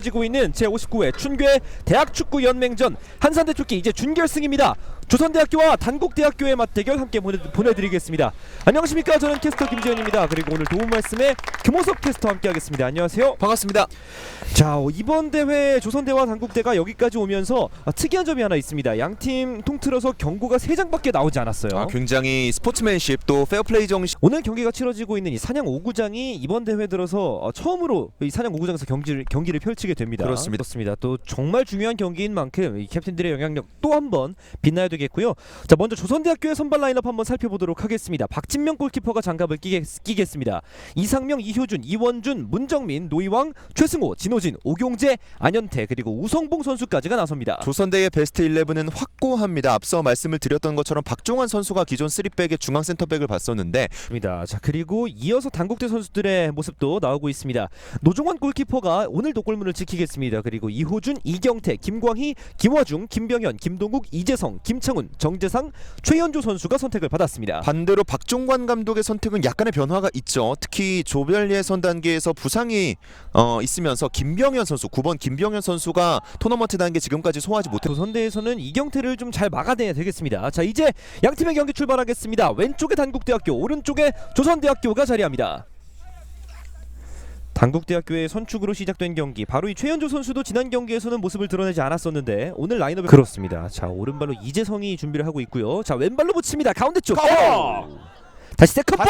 지고 있는 제59회 춘괴 대학축구연맹전 한산대축기 이제 준결승입니다. 조선대학교와 단국대학교의 맞대결 함께 보내드리겠습니다. 안녕하십니까, 저는 캐스터 김지현입니다. 그리고 오늘 도움 말씀에 금호석 캐스터 함께 하겠습니다. 안녕하세요. 반갑습니다. 자, 이번 대회 조선대와 단국대가 여기까지 오면서 특이한 점이 하나 있습니다. 양팀 통틀어서 경고가 3장밖에 나오지 않았어요. 굉장히 스포츠맨십 또 페어플레이 정신. 오늘 경기가 치러지고 있는 이 산양 5구장이 이번 대회 들어서 처음으로 이 산양 5구장에서 경기를 펼치게 됩니다. 그렇습니다. 또 정말 중요한 경기인 만큼 이 캡틴들의 영향력 또 한 번 빛나야 되겠고요. 자, 먼저 조선대학교의 선발 라인업 한번 살펴보도록 하겠습니다. 박진명 골키퍼가 장갑을 끼겠습니다. 이상명, 이효준, 이원준, 문정민, 노이왕, 최승호, 진호진, 오경재, 안현태 그리고 우성봉 선수까지가 나섭니다. 조선대의 베스트 11은 확고합니다. 앞서 말씀을 드렸던 것처럼 박종환 선수가 기존 3백의 중앙 센터백을 봤었는데, 자, 그리고 이어서 단국대 선수들의 모습도 나오고 있습니다. 노종환 골키퍼가 오늘도 골문을 지키겠습니다. 그리고 이호준, 이경태, 김광희, 김화중, 김병현, 김동욱, 이재성, 김창훈, 정재상, 최현조 선수가 선택을 받았습니다. 반대로 박종관 감독의 선택은 약간의 변화가 있죠. 특히 조별 예선 단계에서 부상이 있으면서 김병현 선수, 9번 김병현 선수가 토너먼트 단계 지금까지 소화하지 못했고, 조선대에서는 이경태를 좀 잘 막아내야 되겠습니다. 자, 이제 양팀의 경기 출발하겠습니다. 왼쪽에 단국대학교, 오른쪽에 조선대학교가 자리합니다. 단국대학교의 선축으로 시작된 경기, 바로 이 최현조 선수도 지난 경기에서는 모습을 드러내지 않았었는데 오늘 라인업에 그렇습니다. 자, 오른발로 이재성이 준비를 하고 있고요. 자, 왼발로 붙입니다. 가운데 쪽. 다시 세컨볼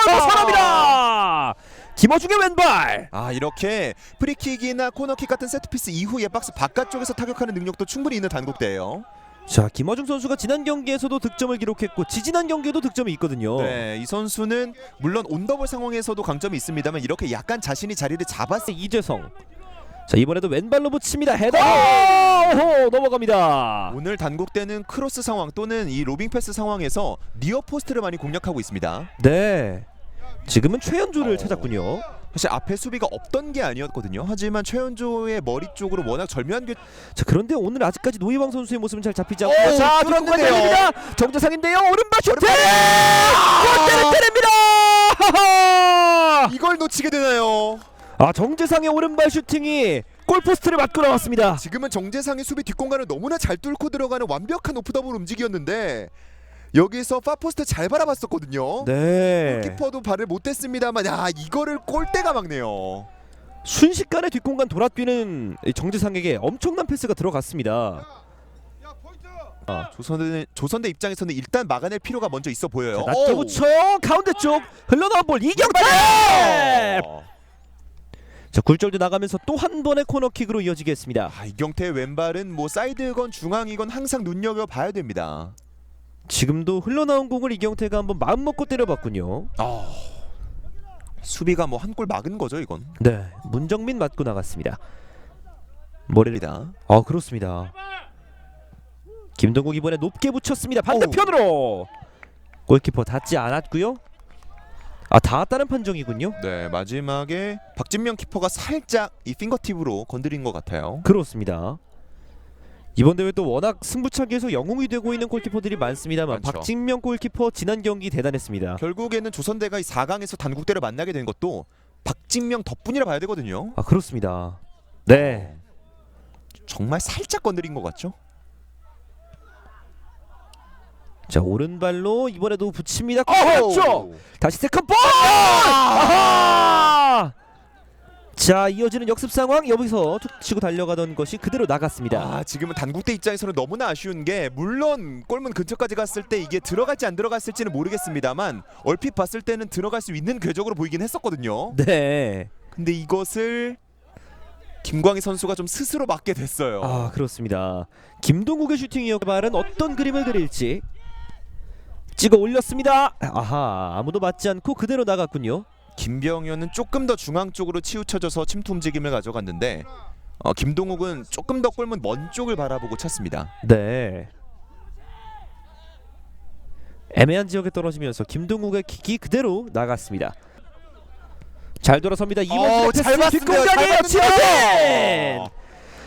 벗어납니다. 김어중의 왼발. 이렇게 프리킥이나 코너킥 같은 세트피스 이후에 박스 바깥쪽에서 타격하는 능력도 충분히 있는 단국대예요. 자, 김어중 선수가 지난 경기에서도 득점을 기록했고 지지난 경기에도 득점이 있거든요. 네, 이 선수는 물론 온더볼 상황에서도 강점이 있습니다만 이렇게 약간 자신이 자리를 잡았을 이재성. 자, 이번에도 왼발로 붙입니다. 헤더! 넘어갑니다. 오늘 단국대는 크로스 상황 또는 이 로빙 패스 상황에서 니어 포스트를 많이 공략하고 있습니다. 네, 지금은 최현조를 찾았군요. 사실 앞에 수비가 없던 게 아니었거든요. 하지만 최현조의 머리 쪽으로 워낙 절묘한 자, 그런데 오늘 아직까지 노이왕 선수의 모습은 잘 잡히지 않고, 오, 자, 뚫었는데요. 뒷공간 때립니다. 정재상인데요. 오른발 슈팅! 골대를 때립니다. 이걸 놓치게 되나요? 정재상의 오른발 슈팅이 골포스트를 맞고 나왔습니다. 지금은 정재상의 수비 뒷공간을 너무나 잘 뚫고 들어가는 완벽한 오프더블 움직이었는데 여기서 파포스트 잘 바라봤었거든요. 네. 골키퍼도 발을 못 댔습니다만 이거를 골대가 막네요. 순식간에 뒷공간 돌아뛰는 정재상에게 엄청난 패스가 들어갔습니다. 조선대 입장에서는 일단 막아낼 필요가 먼저 있어 보여요. 낮게 붙여 가운데 쪽 흘러나온 볼 이경태. 자, 굴절도 나가면서 또 한 번의 코너킥으로 이어지겠습니다. 이경태의 왼발은 뭐 사이드건 중앙이건 항상 눈여겨봐야 됩니다. 지금도 흘러나온 공을 이경태가 한번 마음 먹고 때려봤군요. 수비가 뭐 한 골 막은 거죠 이건. 네, 문정민 맞고 나갔습니다. 머리를 그렇습니다. 김동국 이번에 높게 붙였습니다. 반대편으로. 골키퍼 닿지 않았고요. 닿았다는 판정이군요. 네, 마지막에 박진명 키퍼가 살짝 이 핑거팁으로 건드린 것 같아요. 그렇습니다. 이번 대회 또 워낙 승부차기에서 영웅이 되고 있는 골키퍼들이 많습니다만 많죠. 박진명 골키퍼 지난 경기 대단했습니다. 결국에는 조선대가 이 4강에서 단국대를 만나게 된 것도 박진명 덕분이라 봐야 되거든요. 그렇습니다. 네. 정말 살짝 건드린 것 같죠? 자, 오른발로 이번에도 붙입니다. 그렇죠. 다시 세컨볼. 자, 이어지는 역습 상황. 여기서 툭 치고 달려가던 것이 그대로 나갔습니다. 지금은 단국대 입장에서는 너무나 아쉬운 게, 물론 골문 근처까지 갔을 때 이게 들어갈지 안 들어갔을지는 모르겠습니다만 얼핏 봤을 때는 들어갈 수 있는 궤적으로 보이긴 했었거든요. 네. 근데 이것을 김광희 선수가 좀 스스로 맞게 됐어요. 그렇습니다. 김동국의 슈팅이어 발은 어떤 그림을 그릴지 찍어 올렸습니다. 아무도 맞지 않고 그대로 나갔군요. 김병현은 조금 더 중앙 쪽으로 치우쳐져서 침투 움직임을 가져갔는데 김동욱은 조금 더 골문 먼 쪽을 바라보고 찼습니다. 네. 애매한 지역에 떨어지면서 김동욱의 킥이 그대로 나갔습니다. 잘 돌아섭니다. 이번 잘 봤습니다. 뒷공간이에요. 잘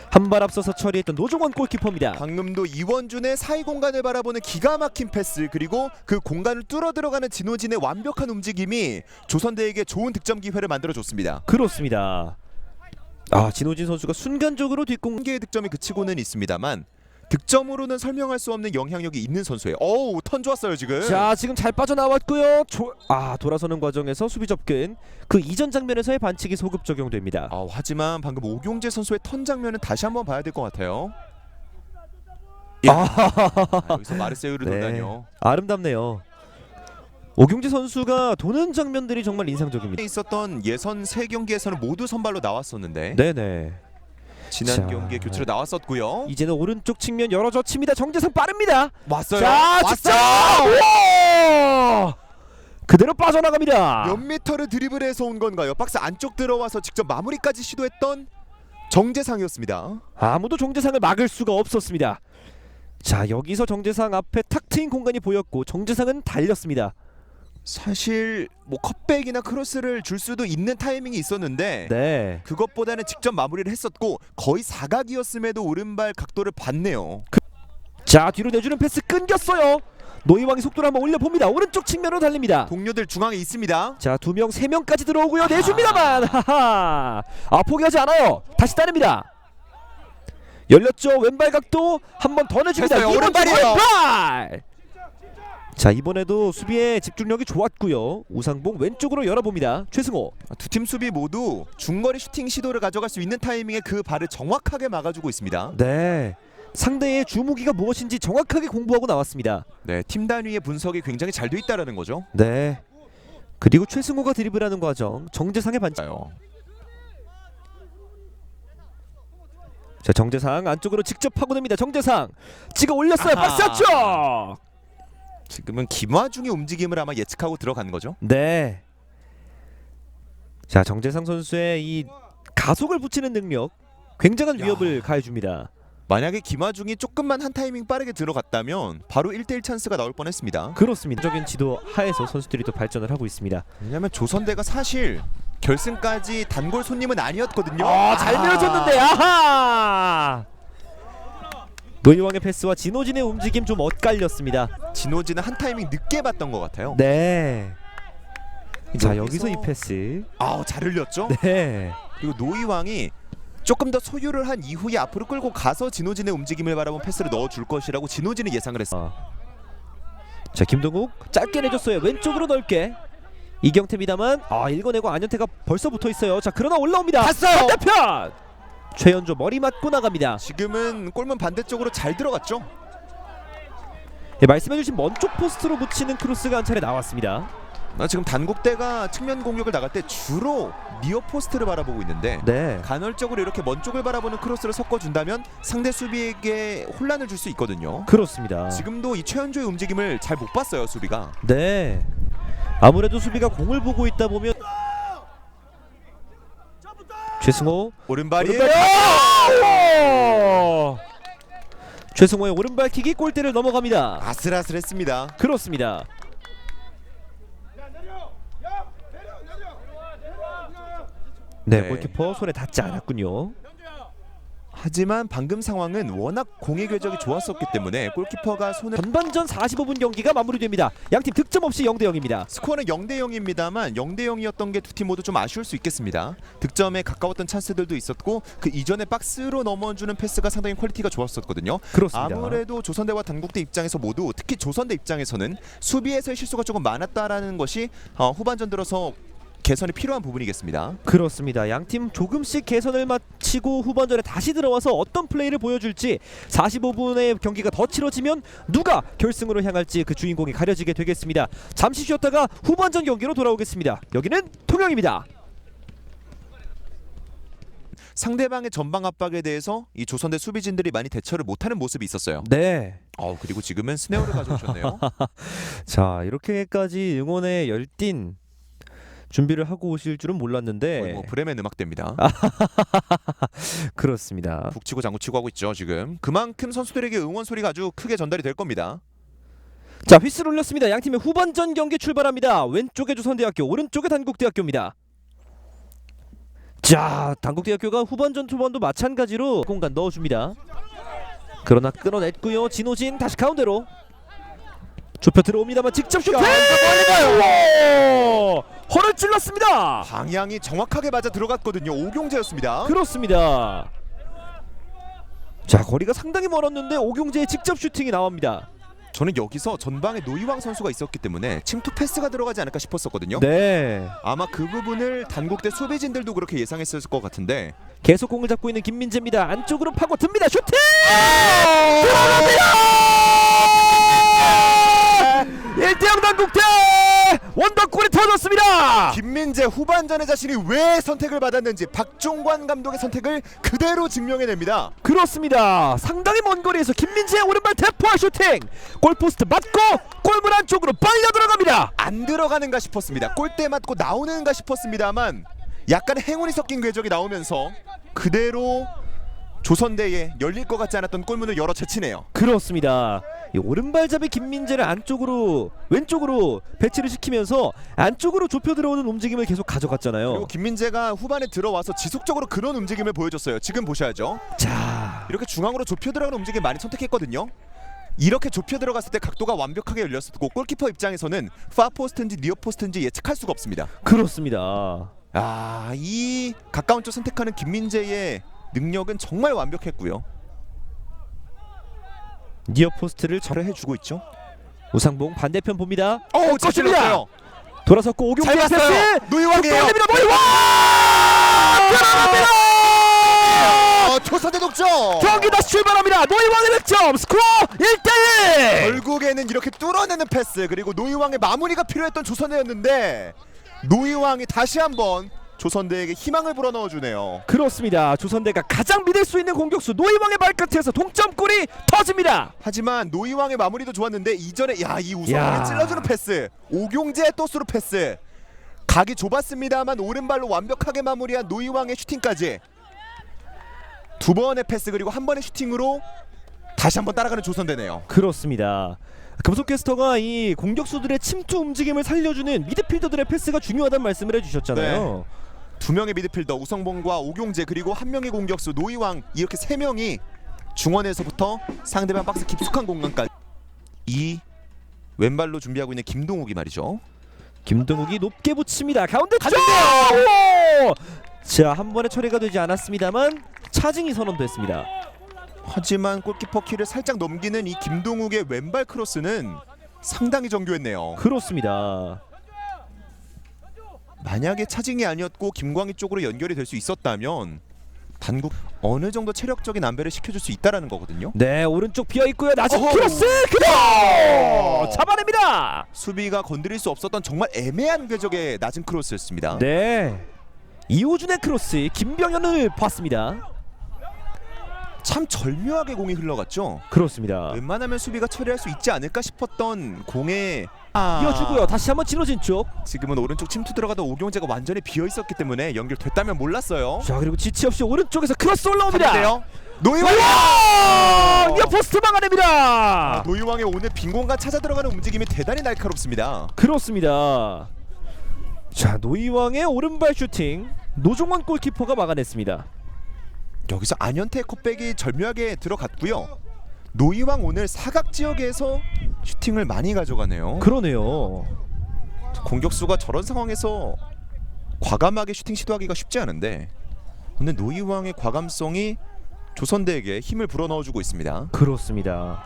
한 발 앞서서 처리했던 노종원 골키퍼입니다. 방금도 이원준의 사이 공간을 바라보는 기가 막힌 패스, 그리고 그 공간을 뚫어 들어가는 진호진의 완벽한 움직임이 조선대에게 좋은 득점 기회를 만들어줬습니다. 그렇습니다. 진호진 선수가 순간적으로 뒷공. 한 개의 득점이 그치고는 있습니다만 득점으로는 설명할 수 없는 영향력이 있는 선수예요. 어우, 턴 좋았어요 지금. 자, 지금 잘 빠져나왔고요. 돌아서는 과정에서 수비 접근. 그 이전 장면에서의 반칙이 소급 적용됩니다. 하지만 방금 오경재 선수의 턴 장면은 다시 한번 봐야 될 것 같아요. 여기서 마르세유를 돌다니요. 아름답네요. 오경재 선수가 도는 장면들이 정말 인상적입니다. 있었던 예선 3경기에서는 모두 선발로 나왔었는데 네네. 지난 자, 경기에 교체로 나왔었고요. 이제는 오른쪽 측면 열어젖힙니다. 정재상 빠릅니다. 왔어요. 자, 직접! 우와! 그대로 빠져나갑니다. 몇 미터를 드리블해서 온 건가요? 박스 안쪽 들어와서 직접 마무리까지 시도했던 정재상이었습니다. 아무도 정재상을 막을 수가 없었습니다. 자, 여기서 정재상 앞에 탁 트인 공간이 보였고 정재상은 달렸습니다. 사실 뭐 컷백이나 크로스를 줄 수도 있는 타이밍이 있었는데 네. 그것보다는 직접 마무리를 했었고 거의 사각이었음에도 오른발 각도를 봤네요. 자, 뒤로 내주는 패스 끊겼어요. 노이왕이 속도를 한번 올려봅니다. 오른쪽 측면으로 달립니다. 동료들 중앙에 있습니다. 자, 2명, 3명까지 들어오고요. 내줍니다만 하하. 포기하지 않아요. 다시 따릅니다. 열렸죠. 왼발 각도 한 번 더 내줍니다. 됐어요. 이번 오른발이에요. 왼발. 자, 이번에도 수비의 집중력이 좋았고요. 우상봉 왼쪽으로 열어봅니다. 최승호. 두 팀 수비 모두 중거리 슈팅 시도를 가져갈 수 있는 타이밍에 그 발을 정확하게 막아주고 있습니다. 네. 상대의 주무기가 무엇인지 정확하게 공부하고 나왔습니다. 네, 팀 단위의 분석이 굉장히 잘 돼 있다라는 거죠. 네. 그리고 최승호가 드리블하는 과정. 정재상의 반칙. 자, 정재상 안쪽으로 직접 파고듭니다. 정재상 찍어 올렸어요. 아하. 박스 안쪽. 지금은 김화중의 움직임을 아마 예측하고 들어간 거죠. 네. 자, 정재상 선수의 이 가속을 붙이는 능력 굉장한 위협을 가해줍니다. 만약에 김화중이 조금만 한 타이밍 빠르게 들어갔다면 바로 1대1 찬스가 나올 뻔했습니다. 그렇습니다. 적인 지도 하에서 선수들이 또 발전을 하고 있습니다. 왜냐면 조선대가 사실 결승까지 단골 손님은 아니었거든요. 잘 밀어줬는데 아하. 노이왕의 패스와 진호진의 움직임 좀 엇갈렸습니다. 진호진은 한 타이밍 늦게 봤던 것 같아요. 네. 자, 여기서 이 패스. 잘 흘렸죠. 네. 그리고 노이왕이 조금 더 소유를 한 이후에 앞으로 끌고 가서 진호진의 움직임을 바라본 패스를 넣어줄 것이라고 진호진이 예상을 했어요. 자, 김동욱 짧게 내줬어요. 왼쪽으로 넓게. 이경태입니다만 읽어내고 안현태가 벌써 붙어 있어요. 자, 그러나 올라옵니다. 갔어요. 반대편. 최연조 머리 맞고 나갑니다. 지금은 골문 반대쪽으로 잘 들어갔죠. 말씀해주신 먼쪽 포스트로 붙이는 크로스가 한 차례 나왔습니다. 지금 단국대가 측면 공격을 나갈 때 주로 니어 포스트를 바라보고 있는데 네. 간헐적으로 이렇게 먼 쪽을 바라보는 크로스를 섞어준다면 상대 수비에게 혼란을 줄 수 있거든요. 그렇습니다. 지금도 이 최현조의 움직임을 잘 못 봤어요, 수비가. 네. 아무래도 수비가 공을 보고 있다 보면 최승호 오른발이에요. 최승호의 오른발 킥이 골대를 넘어갑니다. 아슬아슬했습니다. 그렇습니다. 네, 골키퍼 손에 닿지 않았군요. 하지만 방금 상황은 워낙 공의 궤적이 좋았었기 때문에 골키퍼가 손을 전반전 45분 경기가 마무리됩니다. 양팀 득점 없이 0대 0입니다. 스코어는 0대 0입니다만 0대 0이었던 게 두 팀 모두 좀 아쉬울 수 있겠습니다. 득점에 가까웠던 찬스들도 있었고 그 이전에 박스로 넘어주는 패스가 상당히 퀄리티가 좋았었거든요. 그렇습니다. 아무래도 조선대와 단국대 입장에서 모두 특히 조선대 입장에서는 수비에서의 실수가 조금 많았다라는 것이 후반전 들어서 개선이 필요한 부분이겠습니다. 그렇습니다. 양팀 조금씩 개선을 마치고 후반전에 다시 들어와서 어떤 플레이를 보여줄지 45분의 경기가 더 치러지면 누가 결승으로 향할지 그 주인공이 가려지게 되겠습니다. 잠시 쉬었다가 후반전 경기로 돌아오겠습니다. 여기는 통영입니다. 상대방의 전방 압박에 대해서 이 조선대 수비진들이 많이 대처를 못하는 모습이 있었어요. 네. 그리고 지금은 스네어를 가져오셨네요. 자, 이렇게까지 응원에 열띤 준비를 하고 오실 줄은 몰랐는데 거의 뭐 브레멘 음악대입니다. 그렇습니다. 북치고 장구치고 하고 있죠 지금. 그만큼 선수들에게 응원 소리가 아주 크게 전달이 될 겁니다. 자, 휘슬 올렸습니다. 양팀의 후반전 경기 출발합니다. 왼쪽에 조선대학교, 오른쪽에 단국대학교입니다. 자, 단국대학교가 후반전 초반도 마찬가지로 공간 넣어줍니다. 그러나 끊어냈고요. 진호진 다시 가운데로 좁혀 들어옵니다만 직접 슈팅! 허를 찔렀습니다. 방향이 정확하게 맞아 들어갔거든요. 오경재였습니다. 그렇습니다. 자, 거리가 상당히 멀었는데 오경재의 직접 슈팅이 나옵니다. 저는 여기서 전방에 노이왕 선수가 있었기 때문에 침투 패스가 들어가지 않을까 싶었었거든요. 네. 아마 그 부분을 단국대 수비진들도 그렇게 예상했을 것 같은데 계속 공을 잡고 있는 김민재입니다. 안쪽으로 파고듭니다. 슈팅! 들어갑니다! 1대0 단국대! 원더골이 터졌습니다. 김민재 후반전에 자신이 왜 선택을 받았는지 박종관 감독의 선택을 그대로 증명해냅니다. 그렇습니다. 상당히 먼 거리에서 김민재의 오른발 대포와 슈팅! 골포스트 맞고 골문 안쪽으로 빨려 들어갑니다. 안 들어가는가 싶었습니다. 골대 맞고 나오는가 싶었습니다만 약간 행운이 섞인 궤적이 나오면서 그대로 조선대에 열릴 것 같지 않았던 골문을 열어 제치네요. 그렇습니다. 이 오른발잡이 김민재를 안쪽으로 왼쪽으로 배치를 시키면서 안쪽으로 좁혀 들어오는 움직임을 계속 가져갔잖아요. 그리고 김민재가 후반에 들어와서 지속적으로 그런 움직임을 보여줬어요. 지금 보셔야죠. 자, 이렇게 중앙으로 좁혀 들어가는 움직임 많이 선택했거든요. 이렇게 좁혀 들어갔을 때 각도가 완벽하게 열렸었고 골키퍼 입장에서는 파포스트인지 니어포스트인지 예측할 수가 없습니다. 그렇습니다. 이 가까운 쪽 선택하는 김민재의 능력은 정말 완벽했고요. 니어 포스트를 잘을 해주고 있죠. 우상봉 반대편 봅니다. 잘 꺾습니다. 찔렀어요. 돌아섰고 오경재 잘 패스. 봤어요. 노이왕이에요. 노이왕 들어갑니다. 조선대 독점. 경기 다시 출발합니다. 노이왕의 득점. 스코어 1대1. 결국에는 이렇게 뚫어내는 패스 그리고 노이왕의 마무리가 필요했던 조선대였는데 노이왕이 다시 한번 조선대에게 희망을 불어넣어주네요. 그렇습니다. 조선대가 가장 믿을 수 있는 공격수 노이왕의 발끝에서 동점골이 터집니다. 하지만 노이왕의 마무리도 좋았는데 이전에 이 우성의 야. 찔러주는 패스 오경재의 또 스루 패스 각이 좁았습니다만 오른발로 완벽하게 마무리한 노이왕의 슈팅까지 두 번의 패스 그리고 한 번의 슈팅으로 다시 한번 따라가는 조선대네요. 그렇습니다. 금속캐스터가 이 공격수들의 침투 움직임을 살려주는 미드필더들의 패스가 중요하다는 말씀을 해주셨잖아요. 두 명의 미드필더 우성봉과 오경재 그리고 한 명의 공격수 노이왕 이렇게 세 명이 중원에서부터 상대방 박스 깊숙한 공간까지 이 왼발로 준비하고 있는 김동욱이 말이죠. 김동욱이 높게 붙입니다. 가운데 쪽! 갔는데요! 자, 한 번에 처리가 되지 않았습니다만 차징이 선언됐습니다. 하지만 골키퍼 키를 살짝 넘기는 이 김동욱의 왼발 크로스는 상당히 정교했네요. 그렇습니다. 만약에 차징이 아니었고 김광희 쪽으로 연결이 될 수 있었다면 단국 어느 정도 체력적인 안배를 시켜줄 수 있다라는 거거든요. 네, 오른쪽 비어 있고요. 낮은 어허. 크로스 그대로 잡아냅니다. 수비가 건드릴 수 없었던 정말 애매한 궤적의 낮은 크로스였습니다. 네, 이호준의 크로스 김병현을 봤습니다. 참 절묘하게 공이 흘러갔죠. 그렇습니다. 웬만하면 수비가 처리할 수 있지 않을까 싶었던 공에 이어주고요. 다시 한번 진호진 쪽. 지금은 오른쪽 침투 들어가던 오경재가 완전히 비어 있었기 때문에 연결됐다면 몰랐어요. 자, 그리고 지체 없이 오른쪽에서 크로스 올라옵니다. 갔는데요. 노이왕! 이어 포스트 막아냅니다. 노이왕의 오늘 빈 공간 찾아 들어가는 움직임이 대단히 날카롭습니다. 그렇습니다. 자, 노이왕의 오른발 슈팅 노종원 골키퍼가 막아냈습니다. 여기서 안현태의 컵백이 절묘하게 들어갔고요. 노이왕 오늘 사각 지역에서 슈팅을 많이 가져가네요. 그러네요. 공격수가 저런 상황에서 과감하게 슈팅 시도하기가 쉽지 않은데 오늘 노이왕의 과감성이 조선대에게 힘을 불어넣어주고 있습니다. 그렇습니다.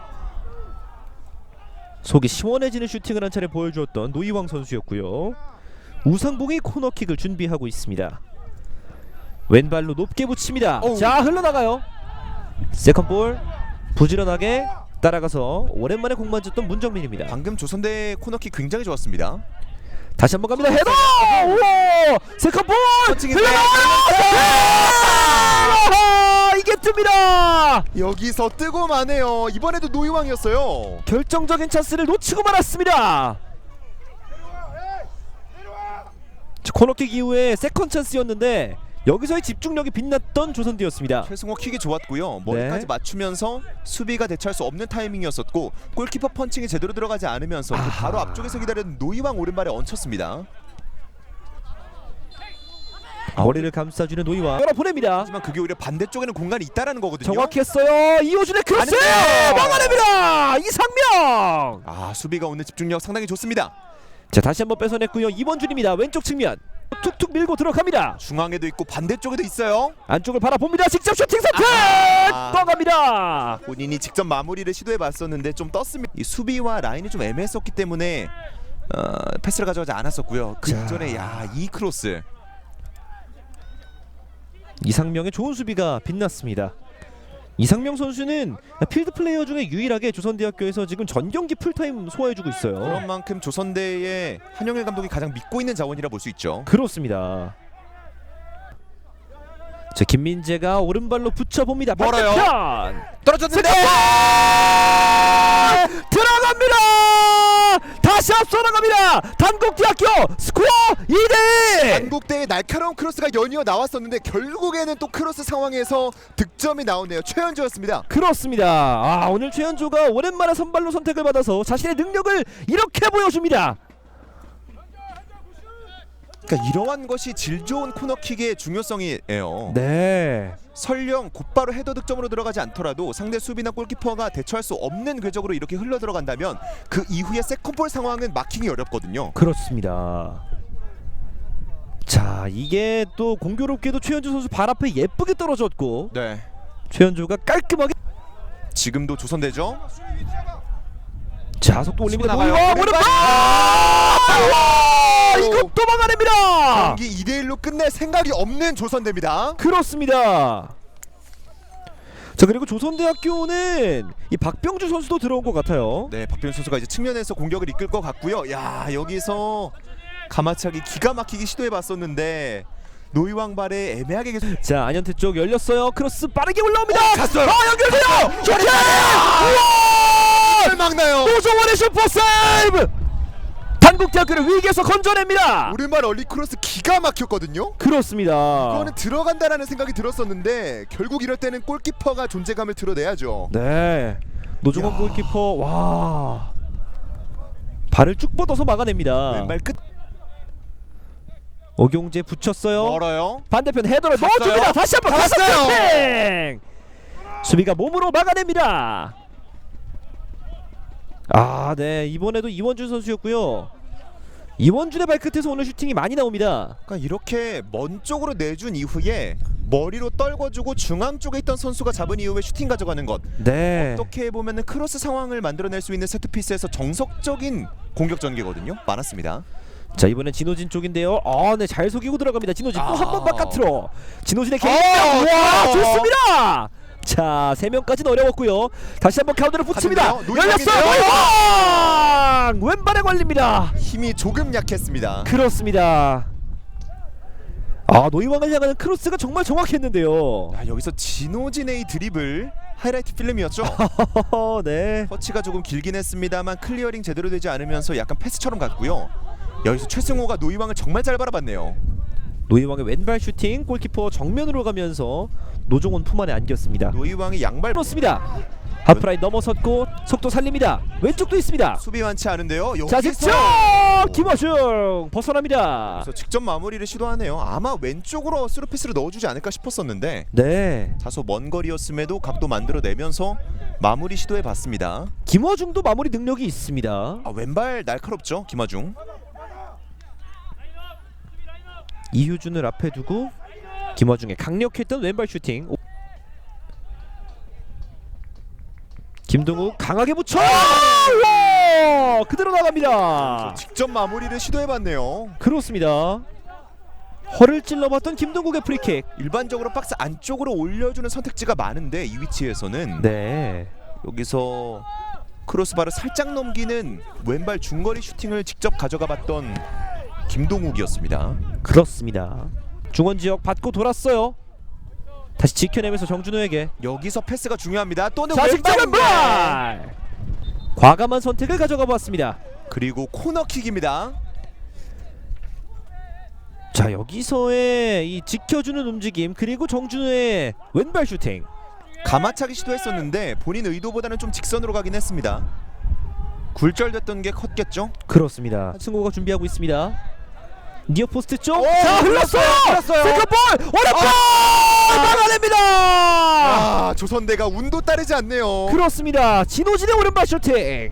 속이 시원해지는 슈팅을 한 차례 보여주었던 노이왕 선수였고요. 우상봉이 코너킥을 준비하고 있습니다. 왼발로 높게 붙입니다. 어우. 자, 흘러나가요. 세컨볼 부지런하게 따라가서 오랜만에 공 만졌던 문정민입니다. 방금 조선대 코너킥 굉장히 좋았습니다. 다시 한번 갑니다. 헤더! 오! 세컨볼! 터칭인데 흘러나가요! 이게 뜹니다. 여기서 뜨고 마네요. 이번에도 노이왕이었어요. 결정적인 찬스를 놓치고 말았습니다. 코너킥 이후에 세컨 찬스였는데 여기서의 집중력이 빛났던 조선대였습니다. 최승호 킥이 좋았고요. 머리까지 네. 맞추면서 수비가 대처할 수 없는 타이밍이었었고 골키퍼 펀칭이 제대로 들어가지 않으면서 그 바로 앞쪽에서 기다리는 노이왕 오른발에 얹혔습니다. 머리를 감싸주는 노이왕 열어보냅니다. 하지만 그게 오히려 반대쪽에는 공간이 있다라는 거거든요. 정확했어요. 이호준의 크로스 아닌데요. 막아냅니다. 이상명. 수비가 오늘 집중력 상당히 좋습니다. 자 다시 한번 뺏어냈고요. 이원준입니다. 왼쪽 측면 툭툭 밀고 들어갑니다. 중앙에도 있고 반대쪽에도 있어요. 안쪽을 바라봅니다. 직접 슈팅 선택! 떠갑니다. 본인이 직접 마무리를 시도해봤었는데 좀 떴습니다. 이 수비와 라인이 좀 애매했었기 때문에 패스를 가져가지 않았었고요. 그 자. 이전에 이 크로스. 이상명의 좋은 수비가 빛났습니다. 이상명 선수는 필드 플레이어 중에 유일하게 조선대학교에서 지금 전 경기 풀타임 소화해주고 있어요. 그런 만큼 조선대의 한영일 감독이 가장 믿고 있는 자원이라 볼 수 있죠. 그렇습니다. 자 김민재가 오른발로 붙여봅니다. 멀어요. 반대편! 떨어졌는데 들어갑니다. 다시 앞서 나갑니다. 단국대학교 스코어 2대1. 한국대의 날카로운 크로스가 연이어 나왔었는데 결국에는 또 크로스 상황에서 득점이 나오네요. 최현주였습니다. 그렇습니다. 아 오늘 최현조가 오랜만에 선발로 선택을 받아서 자신의 능력을 이렇게 보여줍니다. 그러니까 이러한 것이 질 좋은 코너킥의 중요성이에요. 네. 설령 곧바로 헤더 득점으로 들어가지 않더라도 상대 수비나 골키퍼가 대처할 수 없는 궤적으로 이렇게 흘러 들어간다면 그 이후에 세컨볼 상황은 막히기 어렵거든요. 그렇습니다. 자 이게 또 공교롭게도 최현조 선수 발 앞에 예쁘게 떨어졌고 네. 최현조가 깔끔하게 지금도 조선대죠. 자 속도 올립니다. 치고 나가요. 노이와 오른발! 이거 또 막아냅니다. 경기 2대1로 끝낼 생각이 없는 조선대입니다. 그렇습니다. 자 그리고 조선대학교는 이 박병주 선수도 들어온 것 같아요. 네, 박병준 선수가 이제 측면에서 공격을 이끌 것 같고요. 야, 여기서 가마차기 기가 막히게 시도해봤었는데 노이왕 발에 애매하게 계속 자 안현태 쪽 열렸어요. 크로스 빠르게 올라옵니다. 갔어요. 연결돼요. 슈팅! 을 막나요. 노종원의 슈퍼 세이브. 단국대학교를 위기에서 건져냅니다. 오른발 얼리 크로스 기가 막혔거든요. 그렇습니다. 이거는 들어간다라는 생각이 들었었는데 결국 이럴 때는 골키퍼가 존재감을 드러내야죠. 네. 노종원 야. 골키퍼 와 발을 쭉 뻗어서 막아냅니다. 왼발 끝 오경재 붙였어요. 멀어요. 반대편 헤더를 갔어요. 넣어줍니다. 다시 한번 갔어요. 슈팅! 수비가 몸으로 막아냅니다. 아, 네 이번에도 이원준 선수였고요. 이원준의 발끝에서 오늘 슈팅이 많이 나옵니다. 그러니까 이렇게 먼 쪽으로 내준 이후에 머리로 떨궈주고 중앙 쪽에 있던 선수가 잡은 이후에 슈팅 가져가는 것. 네. 어떻게 보면은 크로스 상황을 만들어낼 수 있는 세트피스에서 정석적인 공격 전개거든요. 많았습니다. 자 이번엔 진호진 쪽인데요. 네 잘 속이고 들어갑니다. 진호진 또 한 번 아. 바깥으로. 진호진의 개인. 아, 와 좋습니다. 자 3명까지는 어려웠고요. 다시 한번 가운데로 붙입니다. 가는데요? 열렸어요. 노이왕 왼발에 걸립니다. 힘이 조금 약했습니다. 그렇습니다. 노이왕을 향하는 크로스가 정말 정확했는데요. 야, 여기서 진호진의 이 드리블 하이라이트 필름이었죠. 네. 터치가 조금 길긴 했습니다만 클리어링 제대로 되지 않으면서 약간 패스처럼 갔고요. 여기서 최승호가 노이왕을 정말 잘 바라봤네요. 노이왕의 왼발 슈팅 골키퍼 정면으로 가면서 노종원 품 안에 안겼습니다. 노이왕의 양발 그렇습니다. 하프라인 넘어섰고 속도 살립니다. 왼쪽도 있습니다. 수비 많지 않은데요. 자 여기서 직접 김어중 벗어납니다. 그래서 직접 마무리를 시도하네요. 아마 왼쪽으로 스루패스를 넣어주지 않을까 싶었었는데 네. 다소 먼 거리였음에도 각도 만들어내면서 마무리 시도해봤습니다. 김어중도 마무리 능력이 있습니다. 왼발 날카롭죠, 김하중. 이효준을 앞에 두고 김어중의 강력했던 왼발 슈팅. 김동욱 강하게 붙여. 와! 그대로 나갑니다. 직접 마무리를 시도해봤네요. 그렇습니다. 허를 찔러봤던 김동국의 프리킥. 일반적으로 박스 안쪽으로 올려주는 선택지가 많은데 이 위치에서는 네. 여기서 크로스바를 살짝 넘기는 왼발 중거리 슈팅을 직접 가져가봤던 김동욱이었습니다. 그렇습니다. 중원 지역 받고 돌았어요. 다시 지켜내면서 정준호에게. 여기서 패스가 중요합니다. 또는 자 직접 왼발 왼발. 과감한 선택을 가져가 보았습니다. 그리고 코너킥입니다. 자 여기서의 이 지켜주는 움직임 그리고 정준호의 왼발 슈팅. 가마차기 시도했었는데 본인 의도보다는 좀 직선으로 가긴 했습니다. 굴절됐던 게 컸겠죠? 그렇습니다. 승호가 준비하고 있습니다. 니어 포스트 쪽. 오, 자 흘렀어요. 흘렀어요. 세컨볼 오른발 막아냅니다. 조선대가 운도 따르지 않네요. 그렇습니다. 진호진의 오른발 슈팅.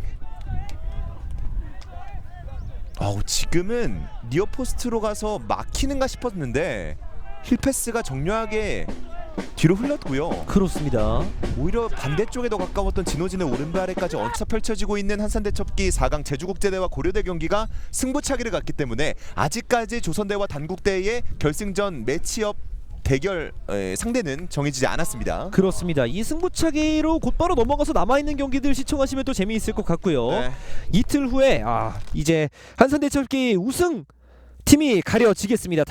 아우 지금은 니어 포스트로 가서 막히는가 싶었는데 힐패스가 정교하게 뒤로 흘렀고요. 그렇습니다. 오히려 반대쪽에 더 가까웠던 진호진의 오른발 아래까지 얹혀 펼쳐지고 있는 한산대첩기 4강 제주국제대와 고려대 경기가 승부차기를 갔기 때문에 아직까지 조선대와 단국대의 결승전 매치업 대결 상대는 정해지지 않았습니다. 그렇습니다. 이 승부차기로 곧바로 넘어가서 남아있는 경기들 시청하시면 또 재미있을 것 같고요. 네. 이틀 후에 이제 한산대첩기 우승 팀이 가려지겠습니다.